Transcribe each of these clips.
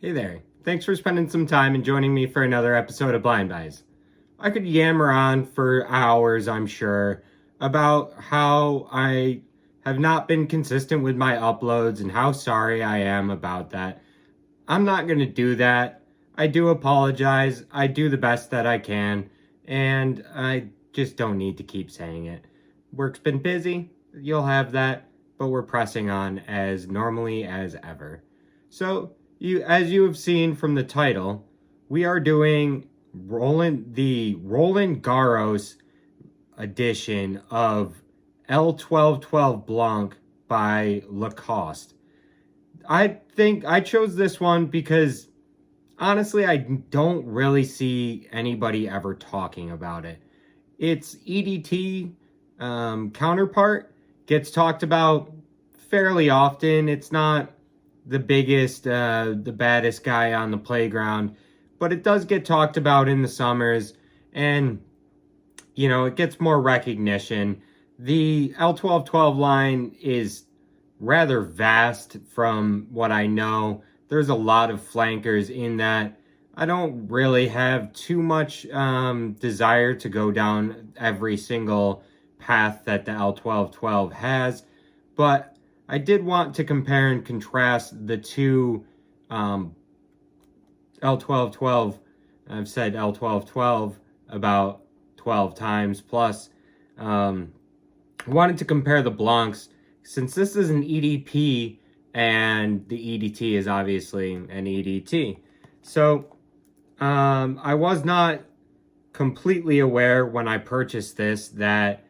Hey there. Thanks for spending some time and joining me for another episode of Blind Buys. I could yammer on for hours, I'm sure, about how I have not been consistent with my uploads and how sorry I am about that. I'm not going to do that. I do apologize. I do the best that I can, and I just don't need to keep saying it. Work's been busy. You'll have that, but we're pressing on as normally as ever. So, as you have seen from the title, we are doing the Roland Garros edition of L.12.12 Blanc by Lacoste. I think I chose this one because honestly, I don't really see anybody ever talking about it. Its EDT counterpart gets talked about fairly often. It's not the biggest, the baddest guy on the playground, but it does get talked about in the summers, and it gets more recognition. The L1212 line is rather vast from what I know. There's a lot of flankers in that. I don't really have too much desire to go down every single path that the L1212 has, but I did want to compare and contrast the two L1212. I've said L1212 about 12 times plus. I wanted to compare the Blancs since this is an EDP and the EDT is obviously an EDT. So I was not completely aware when I purchased this that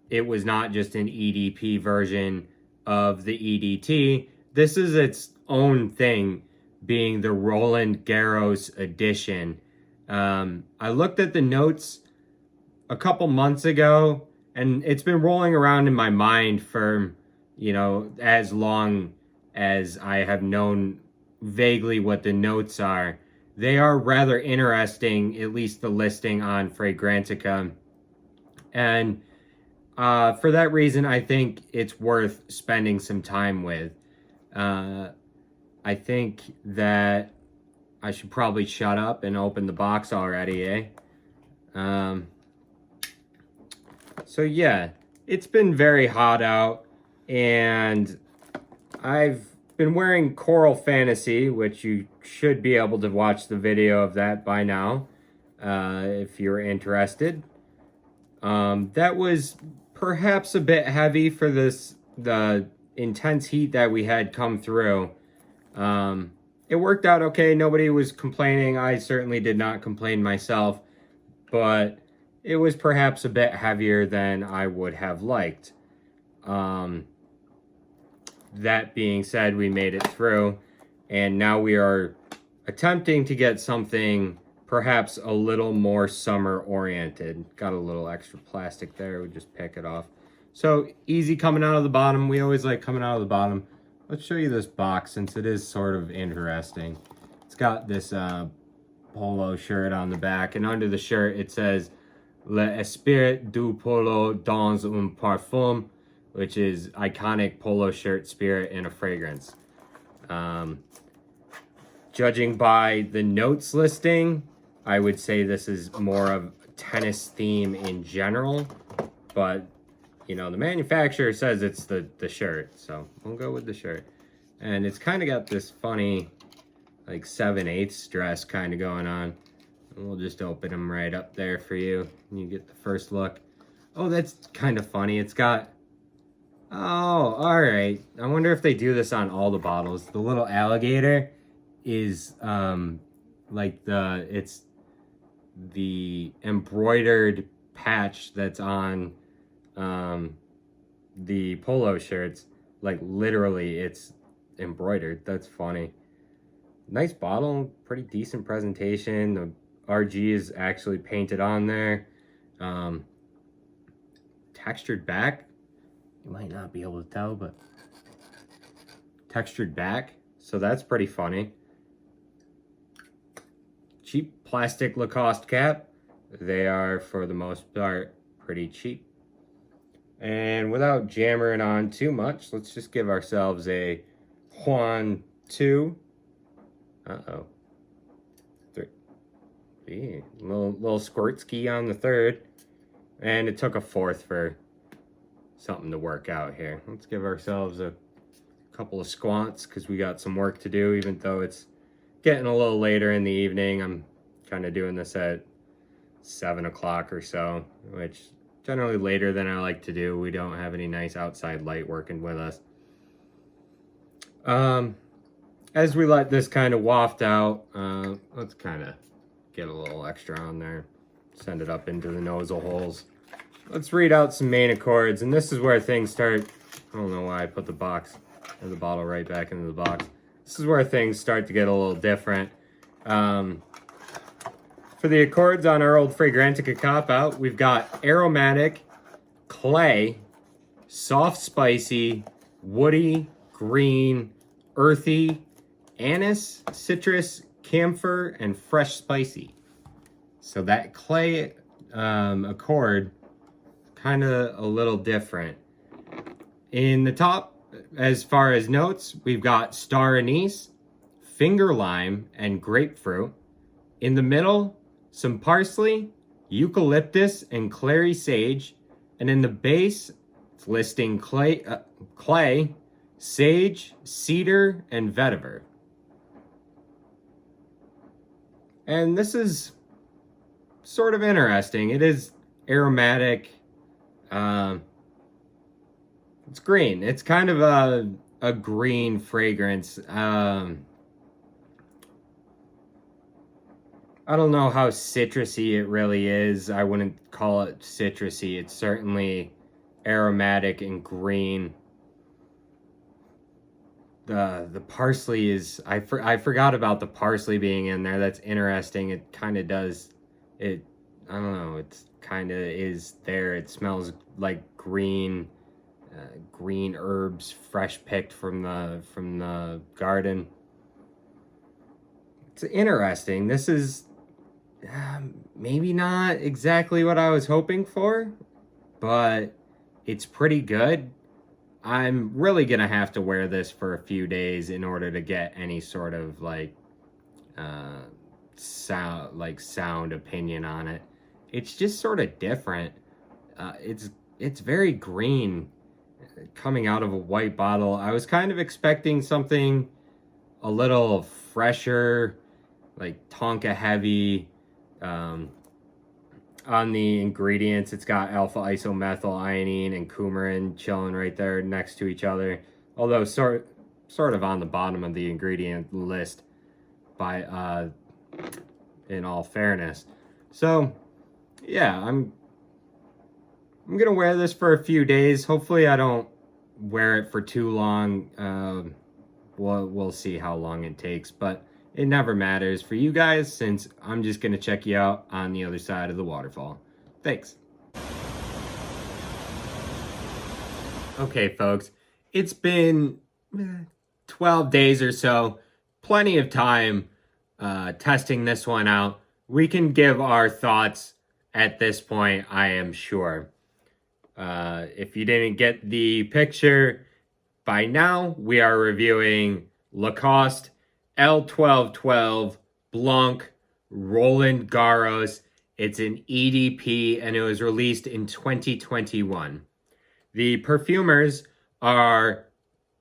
it was not just an EDP version of the EDT. This is its own thing, being the Roland Garros edition. I looked at the notes a couple months ago, and it's been rolling around in my mind for, as long as I have known vaguely what the notes are. They are rather interesting, at least the listing on Fragrantica. And for that reason, I think it's worth spending some time with. I think that I should probably shut up and open the box already, eh? So yeah, it's been very hot out, and I've been wearing Coral Fantasy, which you should be able to watch the video of that by now, if you're interested. That was perhaps a bit heavy for the intense heat that we had come through. It worked out okay. Nobody was complaining. I certainly did not complain myself, but it was perhaps a bit heavier than I would have liked. That being said, we made it through, and now we are attempting to get something perhaps a little more summer oriented. Got a little extra plastic there, we just pick it off. So easy coming out of the bottom. We always like coming out of the bottom. Let's show you this box since it is sort of interesting. It's got this polo shirt on the back, and under the shirt it says L'Esprit du Polo dans un parfum, which is iconic polo shirt spirit in a fragrance. Judging by the notes listing, I would say this is more of a tennis theme in general, but the manufacturer says it's the shirt, so we'll go with the shirt. And it's kind of got this funny, like 7/8 dress kind of going on. And we'll just open them right up there for you, and you get the first look. Oh, that's kind of funny. It's got, oh, all right. I wonder if they do this on all the bottles. The little alligator is it's the embroidered patch that's on the polo shirts. Like literally it's embroidered. That's funny. Nice bottle, pretty decent presentation. The RG is actually painted on there. Textured back. You might not be able to tell, but textured back. So that's pretty funny. Cheap plastic Lacoste cap. They are, for the most part, pretty cheap. And without jammering on too much, let's just give ourselves a Juan 2. Uh-oh. Little squirt ski on the third. And it took a fourth for something to work out here. Let's give ourselves a couple of squats because we got some work to do, even though it's getting a little later in the evening. I'm kind of doing this at 7 o'clock or so, which generally later than I like to do. We don't have any nice outside light working with us. As we let this kind of waft out, let's kind of get a little extra on there. Send it up into the nozzle holes. Let's read out some main accords, and this is where things start. I don't know why I put the box or the bottle right back into the box. This is where things start to get a little different. For the accords on our old Fragrantica cop-out, we've got aromatic, clay, soft spicy, woody, green, earthy, anise, citrus, camphor, and fresh spicy. So that clay accord, kind of a little different. In the top, as far as notes, we've got star anise, finger lime, and grapefruit. In the middle, some parsley, eucalyptus, and clary sage. And in the base, it's listing clay, sage, cedar, and vetiver. And this is sort of interesting. It is aromatic. It's green. It's kind of a green fragrance. I don't know how citrusy it really is. I wouldn't call it citrusy. It's certainly aromatic and green. The parsley is... I forgot about the parsley being in there. That's interesting. It kind of does... I don't know. It's kind of is there. It smells like green herbs, fresh picked from the garden. It's interesting. This is maybe not exactly what I was hoping for, but it's pretty good. I'm really gonna have to wear this for a few days in order to get any sort of sound opinion on it. It's just sort of different. It's very green coming out of a white bottle. I was kind of expecting something a little fresher, like tonka heavy. On the ingredients, it's got alpha isomethyl and coumarin chilling right there next to each other. Although sort of on the bottom of the ingredient list by in all fairness. So yeah, I'm gonna wear this for a few days. Hopefully I don't wear it for too long. We'll see how long it takes, but it never matters for you guys since I'm just gonna check you out on the other side of the waterfall. Thanks. Okay, folks, it's been 12 days or so. Plenty of time testing this one out. We can give our thoughts at this point, I am sure. If you didn't get the picture by now, we are reviewing Lacoste L.12.12 Blanc Roland Garros. It's an EDP and it was released in 2021. The perfumers are a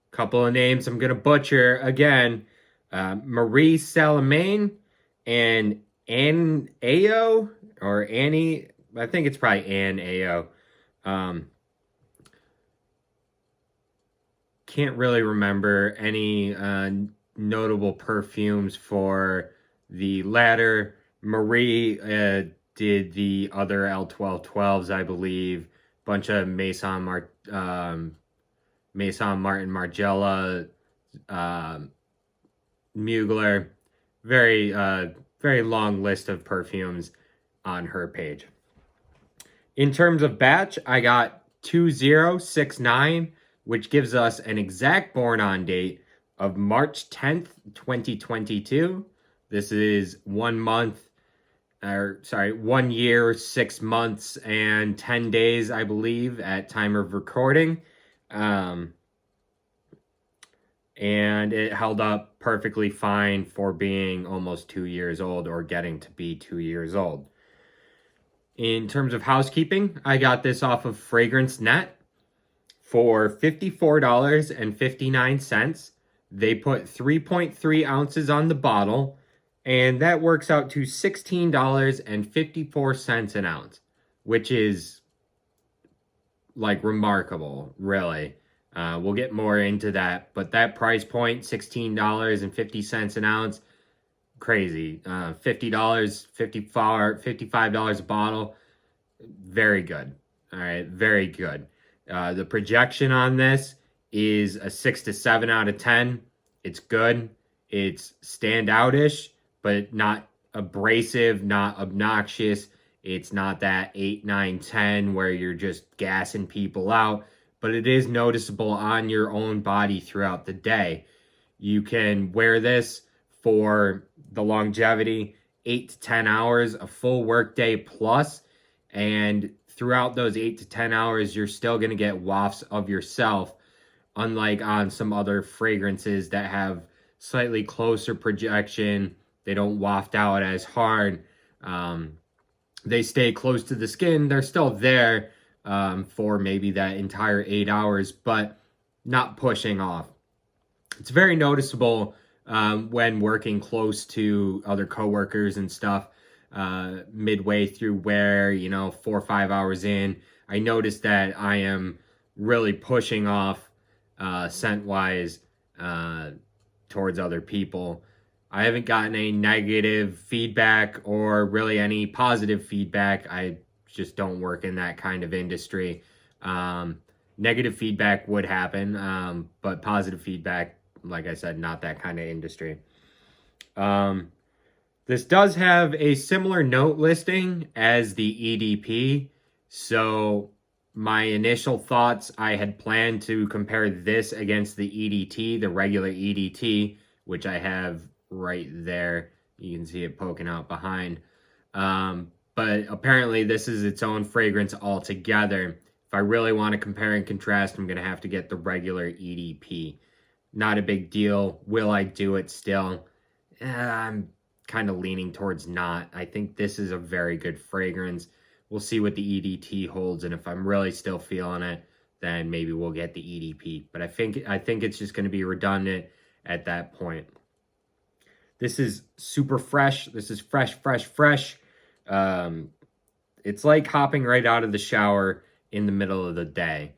couple of names I'm going to butcher again. Marie Salamagne and Anne Ayo, or Annie, I think it's probably Anne Ayo. Can't really remember any notable perfumes for the latter. Marie did the other L.12.12s, I believe. Bunch of Maison Martin Margiela, Mugler. Very long list of perfumes on her page. In terms of batch, I got 2069, which gives us an exact born-on date of March 10th, 2022. This is 1 year, 6 months, and 10 days, I believe, at time of recording. And it held up perfectly fine for being almost 2 years old or getting to be 2 years old. In terms of housekeeping, I got this off of Fragrance Net for $54.59. They put 3.3 ounces on the bottle, and that works out to $16.54 an ounce, which is like remarkable, really. We'll get more into that, but that price point, $16.50 an ounce, crazy. $50, $55 a bottle, very good. All right, very good. The projection on this is a 6 to 7 out of 10. It's good. It's standoutish, but not abrasive, not obnoxious. It's not that 8, 9, 10 where you're just gassing people out, but it is noticeable on your own body throughout the day. You can wear this for the longevity, 8 to 10 hours, a full workday plus, and throughout those 8 to 10 hours, you're still going to get wafts of yourself, unlike on some other fragrances that have slightly closer projection. They don't waft out as hard. They stay close to the skin. They're still there for maybe that entire 8 hours, but not pushing off. It's very noticeable when working close to other coworkers and stuff. Midway through wear, 4 or 5 hours in, I noticed that I am really pushing off scent-wise towards other people. I haven't gotten any negative feedback or really any positive feedback. I just don't work in that kind of industry. Negative feedback would happen, but positive feedback, like I said, not that kind of industry. This does have a similar note listing as the EDP, so my initial thoughts, I had planned to compare this against the EDT, the regular EDT, which I have right there. You can see it poking out behind. But apparently this is its own fragrance altogether. If I really want to compare and contrast, I'm going to have to get the regular EDP. Not a big deal. Will I do it still? I'm kind of leaning towards not. I think this is a very good fragrance. We'll see what the EDT holds, and if I'm really still feeling it, then maybe we'll get the EDP. But I think it's just going to be redundant at that point. This is super fresh. This is fresh. It's like hopping right out of the shower in the middle of the day.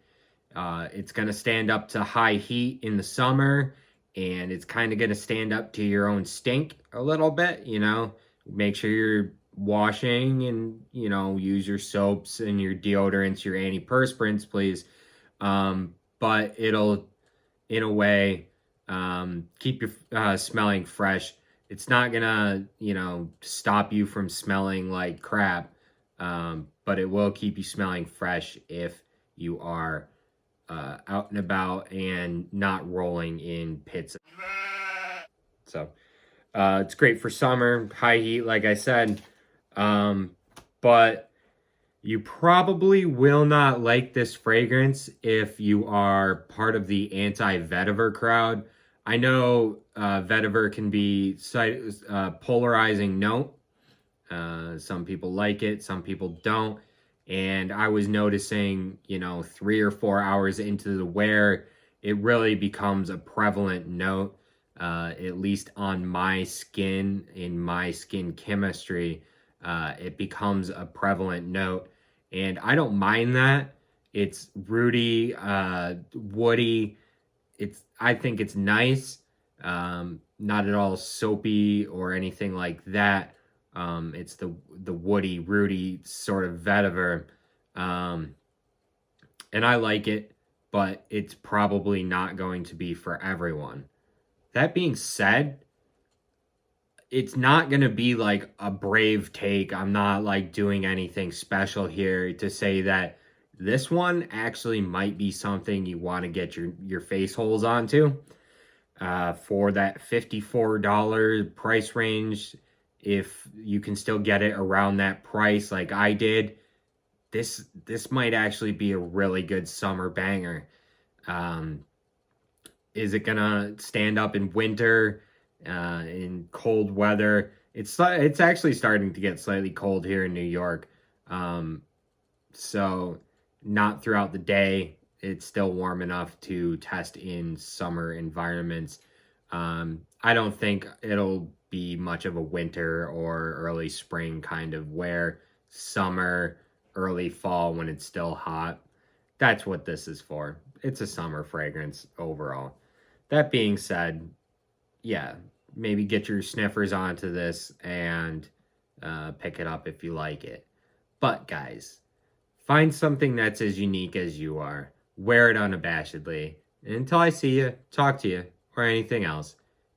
It's going to stand up to high heat in the summer, and it's kind of going to stand up to your own stink a little bit, Make sure you're washing and, use your soaps and your deodorants, your antiperspirants, please. But it'll, in a way, keep you smelling fresh. It's not going to, stop you from smelling like crap, but it will keep you smelling fresh if you are out and about and not rolling in pits. So it's great for summer, high heat, like I said. But you probably will not like this fragrance if you are part of the anti-vetiver crowd. I know vetiver can be polarizing note. Some people like it, some people don't. And I was noticing, 3 or 4 hours into the wear, it really becomes a prevalent note, at least on my skin, in my skin chemistry. It becomes a prevalent note. And I don't mind that. It's rooty, woody. I think it's nice. Not at all soapy or anything like that. It's the woody, rooty sort of vetiver. And I like it, but it's probably not going to be for everyone. That being said, it's not going to be like a brave take. I'm not like doing anything special here to say that this one actually might be something you want to get your face holes onto. For that $54 price range, if you can still get it around that price like I did, this might actually be a really good summer banger. Is it gonna stand up in winter? in cold weather. It's actually starting to get slightly cold here in New York. So not throughout the day. It's still warm enough to test in summer environments. I don't think it'll be much of a winter or early spring kind of wear. Summer, early fall when it's still hot. That's what this is for. It's a summer fragrance overall. That being said, yeah, maybe get your sniffers onto this and pick it up if you like it. But guys, find something that's as unique as you are. Wear it unabashedly. And until I see you, talk to you, or anything else,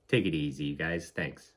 take it easy, you guys. Thanks.